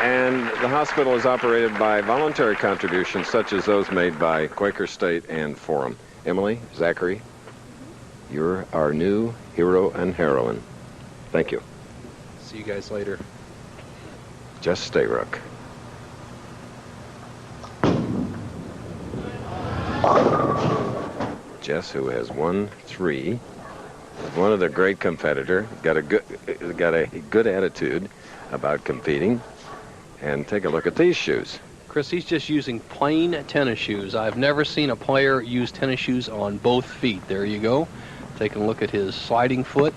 and the hospital is operated by voluntary contributions such as those made by Quaker State and Forum. Emily, Zachary, you're our new hero and heroine. Thank you. See you guys later. Jess Stayrook. Jess, who has won 3, is one of the great competitor, got a good attitude about competing, And take a look at these shoes. Chris, he's just using plain tennis shoes. I've never seen a player use tennis shoes on both feet. There you go. Taking a look at his sliding foot.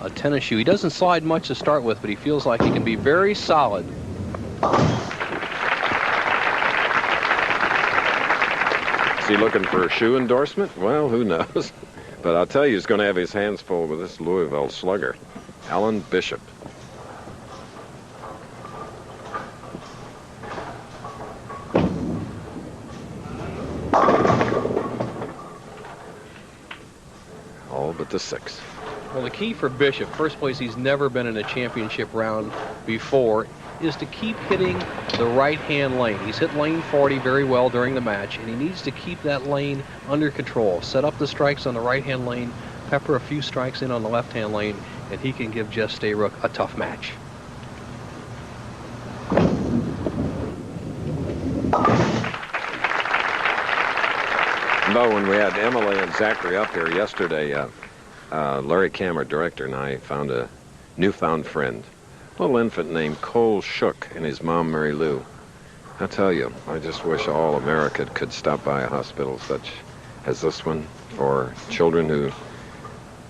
A tennis shoe. He doesn't slide much to start with, but he feels like he can be very solid. Is he looking for a shoe endorsement? Well, who knows? But I'll tell you, he's going to have his hands full with this Louisville slugger, Alan Bishop. All but the 6. Well, the key for Bishop, first place, he's never been in a championship round before, is to keep hitting the right-hand lane. He's hit lane 40 very well during the match, and he needs to keep that lane under control. Set up the strikes on the right-hand lane, pepper a few strikes in on the left-hand lane, and he can give Jess Stayrook a tough match. No, when we had Emily and Zachary up here yesterday, Larry Kammer, director, and I found a newfound friend. A little infant named Cole Shook and his mom, Mary Lou. I tell you, I just wish all America could stop by a hospital such as this one for children who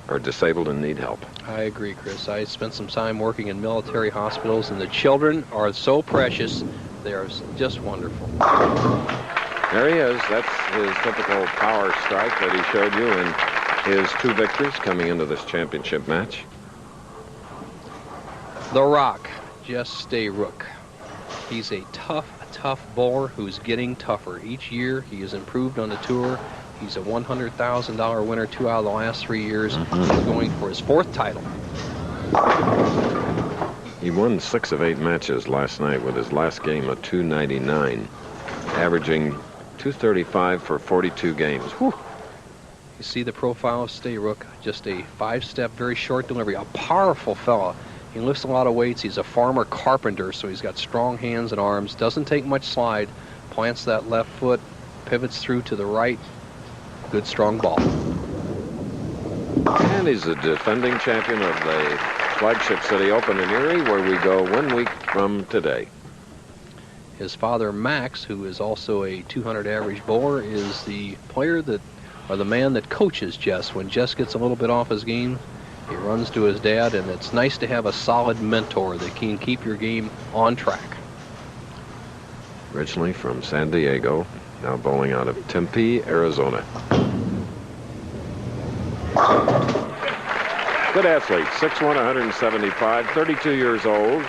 are disabled and need help. I agree, Chris. I spent some time working in military hospitals, and the children are so precious. They are just wonderful. There he is. That's his typical power strike that he showed you in his 2 victories coming into this championship match. The Rock, Jess Stayrook. He's a tough bowler who's getting tougher. Each year he has improved on the tour. He's a $100,000 winner 2 out of the last 3 years. He's going for his 4th title. He won 6 of 8 matches last night with his last game of .299, averaging .235 for 42 games. Whew. You see the profile of Stayrook, just a 5-step, very short delivery, a powerful fella. He lifts a lot of weights. He's a farmer carpenter, so he's got strong hands and arms. Doesn't take much slide. Plants that left foot, pivots through to the right. Good, strong ball. And he's the defending champion of the Flagship City Open in Erie, where we go 1 week from today. His father, Max, who is also a 200 average bowler, is the player that, or the man that coaches Jess. When Jess gets a little bit off his game, he runs to his dad, and it's nice to have a solid mentor that can keep your game on track. Originally from San Diego, now bowling out of Tempe, Arizona. Good athlete, 6'1", 175, 32 years old.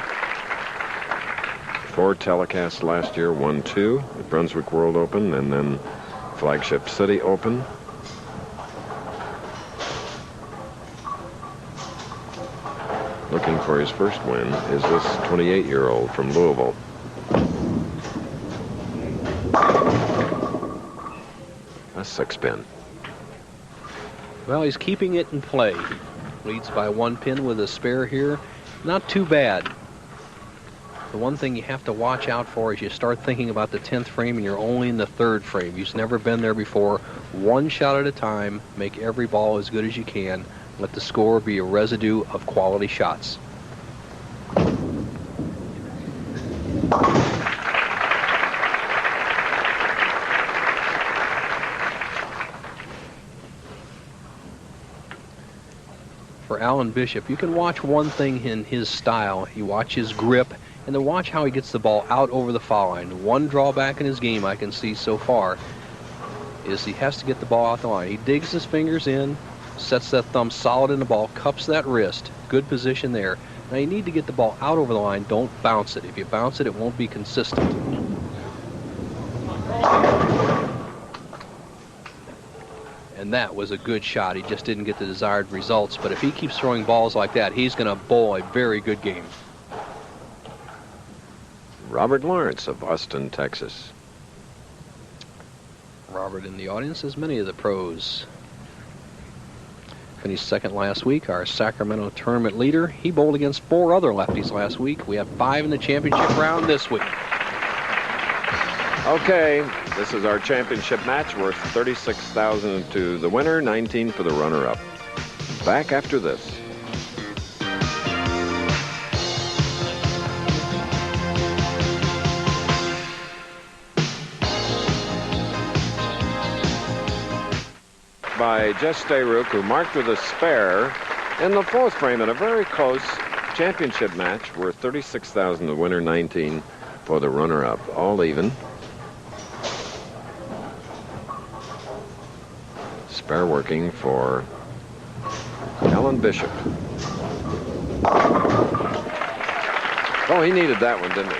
4 telecasts last year, won 2 at Brunswick World Open, and then Flagship City Open. Looking for his first win is this 28-year-old from Louisville. A 6-pin. Well, he's keeping it in play. Leads by 1 pin with a spare here. Not too bad. The one thing you have to watch out for is you start thinking about the 10th frame and you're only in the 3rd frame. You've never been there before. 1 shot at a time. Make every ball as good as you can. Let the score be a residue of quality shots. For Alan Bishop, you can watch one thing in his style. You watch his grip, and then watch how he gets the ball out over the foul line. One drawback in his game I can see so far is he has to get the ball out the line. He digs his fingers in, sets that thumb solid in the ball, cups that wrist. Good position there. Now you need to get the ball out over the line. Don't bounce it. If you bounce it, it won't be consistent. And that was a good shot. He just didn't get the desired results. But if he keeps throwing balls like that, he's going to bowl a very good game. Robert Lawrence of Austin, Texas. Robert in the audience, as many of the pros. Finished 2nd last week, our Sacramento tournament leader. He bowled against 4 other lefties last week. We have 5 in the championship round this week. Okay, this is our championship match worth $36,000 to the winner, $19,000 for the runner-up. Back after this. by Jess Stayrook, who marked with a spare in the fourth frame in a very close championship match worth $36,000, the winner 19 for the runner-up. All even. Spare working for Alan Bishop. Oh, he needed that one, didn't he?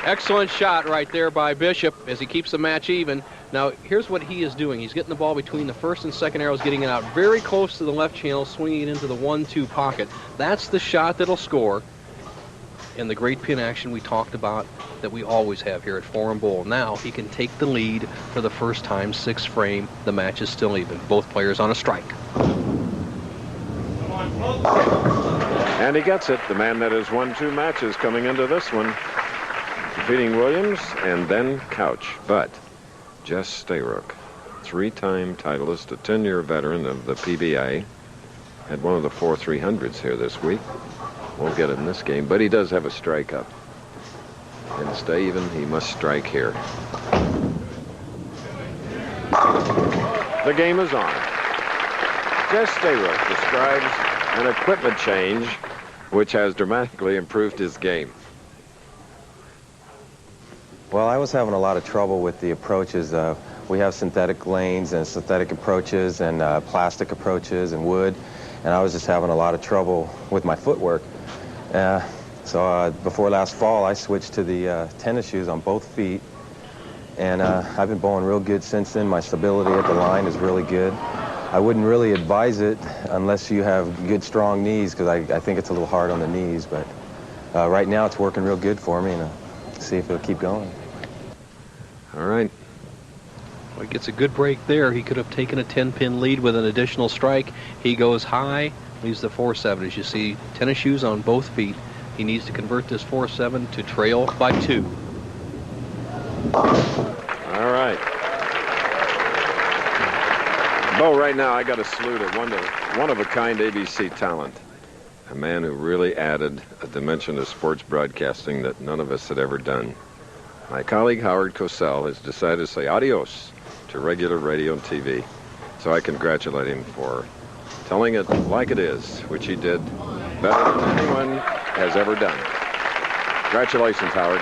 Excellent shot right there by Bishop as he keeps the match even. Now, here's what he is doing. He's getting the ball between the first and second arrows, getting it out very close to the left channel, swinging it into the 1-2 pocket. That's the shot that'll score. And the great pin action we talked about that we always have here at Foreign Bowl. Now he can take the lead for the first time, 6th frame. The match is still even. Both players on a strike. And he gets it. The man that has won 2 matches coming into this one, defeating Williams and then Couch. But Jess Stayrook, 3-time titleist, a 10-year veteran of the PBA, had one of the 4 300s here this week. Won't get it in this game, but he does have a strike up. And to stay even, he must strike here. The game is on. Jess Stayrook describes an equipment change which has dramatically improved his game. Well, I was having a lot of trouble with the approaches. We have synthetic lanes and synthetic approaches and plastic approaches and wood, and I was just having a lot of trouble with my footwork. So before last fall, I switched to the tennis shoes on both feet, and I've been bowling real good since then. My stability at the line is really good. I wouldn't really advise it unless you have good, strong knees, because I think it's a little hard on the knees, but right now it's working real good for me, and see if it'll keep going. All right. Well, he gets a good break there. He could have taken a 10-pin lead with an additional strike. He goes high, leaves the 4-7. As you see, tennis shoes on both feet. He needs to convert this 4-7 to trail by 2. All right. Bo, right now I got to salute a one-of-a-kind ABC talent. A man who really added a dimension of sports broadcasting that none of us had ever done. My colleague Howard Cosell has decided to say adios to regular radio and TV. So I congratulate him for telling it like it is, which he did better than anyone has ever done. Congratulations, Howard.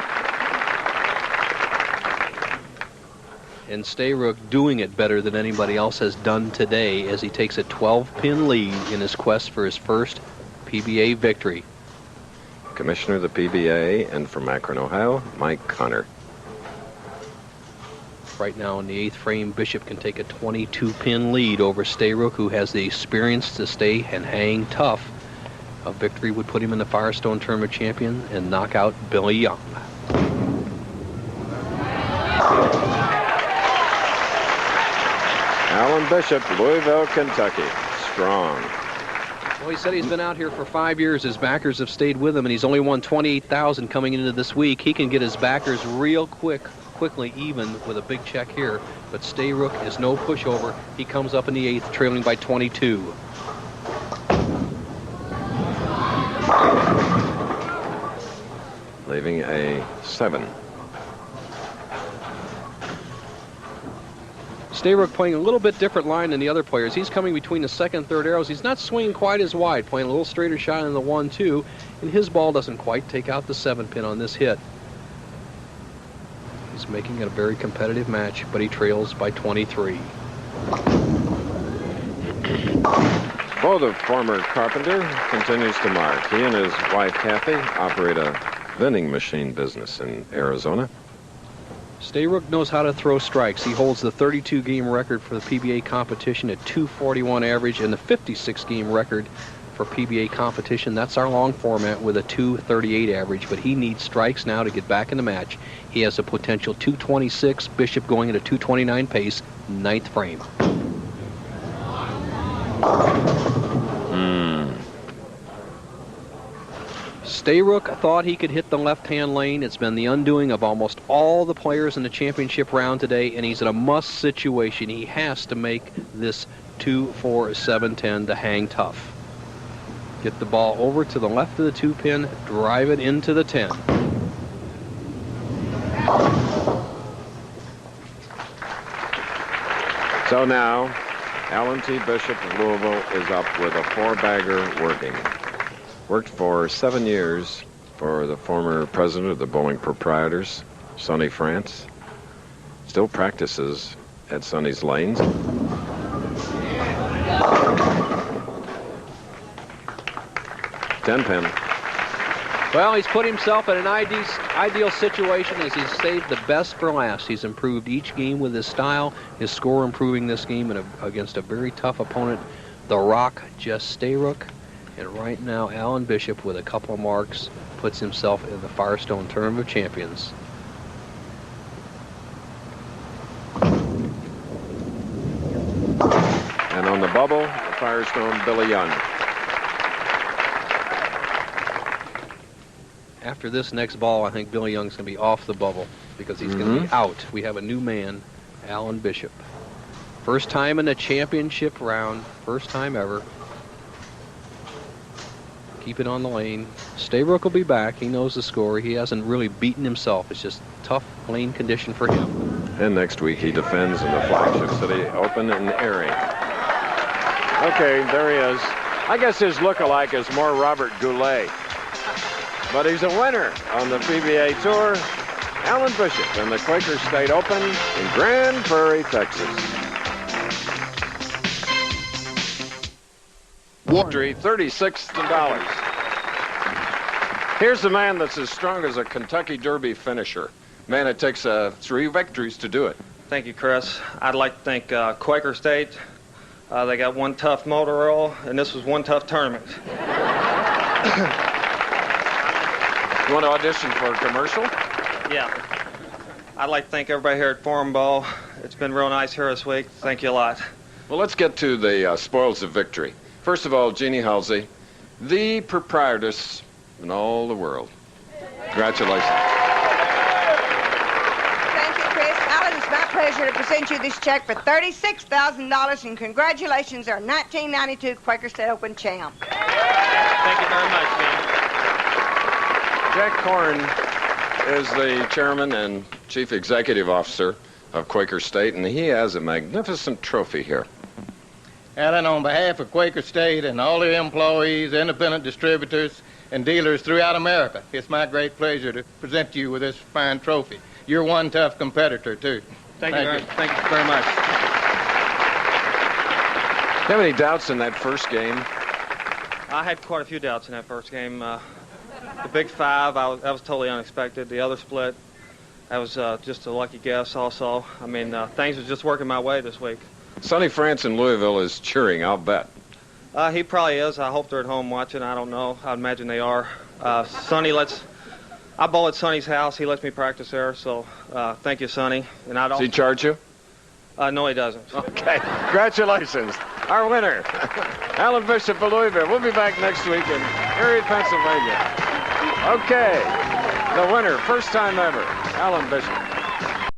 And Stayrook doing it better than anybody else has done today as he takes a 12-pin lead in his quest for his first PBA victory. Commissioner of the PBA, and from Akron, Ohio, Mike Connor. Right now in the 8th frame, Bishop can take a 22-pin lead over Stayrook, who has the experience to stay and hang tough. A victory would put him in the Firestone Tournament champion and knock out Billy Young. Alan Bishop, Louisville, Kentucky. Strong. Well, he said he's been out here for 5 years. His backers have stayed with him, and he's only won $28,000 coming into this week. He can get his backers real quickly even with a big check here. But Stayrook is no pushover. He comes up in the 8th, trailing by 22. Leaving a 7. Stayrook playing a little bit different line than the other players. He's coming between the 2nd and 3rd arrows. He's not swinging quite as wide, playing a little straighter shot in the 1-2, and his ball doesn't quite take out the 7-pin on this hit. He's making it a very competitive match, but he trails by 23. Bo, the former carpenter, continues to mark. He and his wife, Kathy, operate a vending machine business in Arizona. Stayrook knows how to throw strikes. He holds the 32-game record for the PBA competition at 241 average and the 56-game record for PBA competition. That's our long format with a 238 average, but he needs strikes now to get back in the match. He has a potential 226, Bishop going at a 229 pace, 9th frame. Stayrook thought he could hit the left-hand lane. It's been the undoing of almost all the players in the championship round today, and he's in a must situation. He has to make this 2-4-7-10 to hang tough. Get the ball over to the left of the 2-pin, drive it into the 10. So now, Alan T. Bishop of Louisville is up with a 4-bagger working. Worked for 7 years for the former president of the bowling proprietors, Sonny France. Still practices at Sonny's Lanes. 10-pin. Well, he's put himself in an ideal situation as he's saved the best for last. He's improved each game with his style, his score improving this game against a very tough opponent, the Rock, Jess Stayrook. And right now, Alan Bishop, with a couple of marks, puts himself in the Firestone Tournament of Champions. And on the bubble, the Firestone, Billy Young. After this next ball, I think Billy Young's going to be off the bubble because he's going to be out. We have a new man, Alan Bishop. First time in the championship round, first time ever. Keep it on the lane. Stayrook will be back. He knows the score. He hasn't really beaten himself. It's just tough lane condition for him. And next week he defends in the Flagship City Open in Erie. Okay, there he is. I guess his look-alike is more Robert Goulet. But he's a winner on the PBA Tour. Alan Bishop in the Quaker State Open in Grand-Prairie, Texas. Victory, $36. Here's the man that's as strong as a Kentucky Derby finisher. Man, it takes 3 victories to do it. Thank you, Chris. I'd like to thank Quaker State. They got one tough motor roll, and this was one tough tournament. You want to audition for a commercial? Yeah. I'd like to thank everybody here at Forum Bowl. It's been real nice here this week. Thank you a lot. Well, let's get to the spoils of victory. First of all, Jeannie Halsey, the proprietress in all the world. Congratulations. Thank you, Chris. Alan, it's my pleasure to present you this check for $36,000, and congratulations, our 1992 Quaker State Open champ. Thank you very much, man. Jack Corn is the chairman and chief executive officer of Quaker State, and he has a magnificent trophy here. Alan, on behalf of Quaker State and all their employees, independent distributors, and dealers throughout America, it's my great pleasure to present you with this fine trophy. You're one tough competitor, too. Thank you very much. Do you have any doubts in that first game? I had quite a few doubts in that first game. The big 5, that was totally unexpected. The other split, that was just a lucky guess also. I mean, things was just working my way this week. Sonny France in Louisville is cheering, I'll bet. He probably is. I hope they're at home watching. I don't know. I imagine they are. Sonny I bowl at Sonny's house. He lets me practice there, so thank you, Sonny. And I don't. Does he charge you? No, he doesn't. Okay. Congratulations. Our winner, Alan Bishop of Louisville. We'll be back next week in Erie, Pennsylvania. Okay. The winner, first time ever, Alan Bishop.